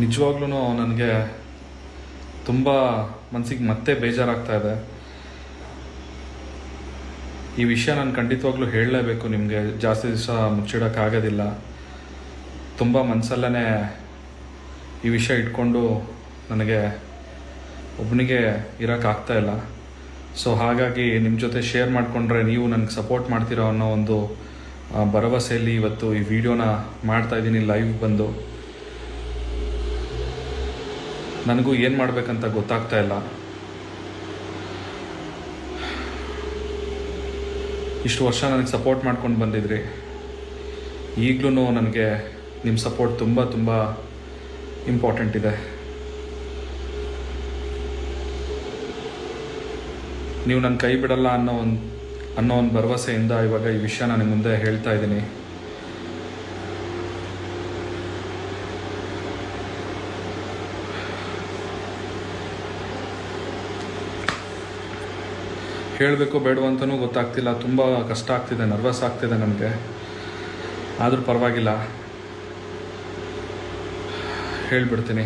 ನಿಜವಾಗ್ಲೂ ನನಗೆ ತುಂಬ ಮನಸ್ಸಿಗೆ ಮತ್ತೆ ಬೇಜಾರಾಗ್ತಾ ಇದೆ. ಈ ವಿಷಯ ನಾನು ಖಂಡಿತವಾಗ್ಲೂ ಹೇಳಲೇಬೇಕು ನಿಮಗೆ. ಜಾಸ್ತಿ ದಿವಸ ಮುಚ್ಚಿಡೋಕ್ಕಾಗೋದಿಲ್ಲ. ತುಂಬ ಮನಸ್ಸಲ್ಲೇ ಈ ವಿಷಯ ಇಟ್ಕೊಂಡು ನನಗೆ ಒಬ್ಬನಿಗೆ ಇರೋಕ್ಕಾಗ್ತಾಯಿಲ್ಲ. ಸೊ ಹಾಗಾಗಿ ನಿಮ್ಮ ಜೊತೆ ಶೇರ್ ಮಾಡಿಕೊಂಡ್ರೆ ನೀವು ನನಗೆ ಸಪೋರ್ಟ್ ಮಾಡ್ತೀರೋ ಅನ್ನೋ ಒಂದು ಭರವಸೆಯಲ್ಲಿ ಇವತ್ತು ಈ ವಿಡಿಯೋನ ಮಾಡ್ತಾಯಿದ್ದೀನಿ ಲೈವ್ ಬಂದು. ನನಗೂ ಏನು ಮಾಡಬೇಕಂತ ಗೊತ್ತಾಗ್ತಾ ಇಲ್ಲ. ಇಷ್ಟು ವರ್ಷ ನನಗೆ ಸಪೋರ್ಟ್ ಮಾಡ್ಕೊಂಡು ಬಂದಿದ್ರಿ. ಈಗಲೂ ನನಗೆ ನಿಮ್ಮ ಸಪೋರ್ಟ್ ತುಂಬ ತುಂಬ ಇಂಪಾರ್ಟೆಂಟ್ ಇದೆ. ನೀವು ನನ್ನ ಕೈ ಬಿಡಲ್ಲ ಅನ್ನೋ ಒಂದು ಭರವಸೆಯಿಂದ ಇವಾಗ ಈ ವಿಷಯ ನಾನು ಮುಂದೆ ಹೇಳ್ತಾ ಇದ್ದೀನಿ. ಹೇಳಬೇಕು ಬೇಡವ ಅಂತಲೂ ಗೊತ್ತಾಗ್ತಿಲ್ಲ. ತುಂಬ ಕಷ್ಟ ಆಗ್ತಿದೆ, ನರ್ವಸ್ ಆಗ್ತಿದೆ ನನಗೆ. ಆದರೂ ಪರವಾಗಿಲ್ಲ, ಹೇಳಿಬಿಡ್ತೀನಿ.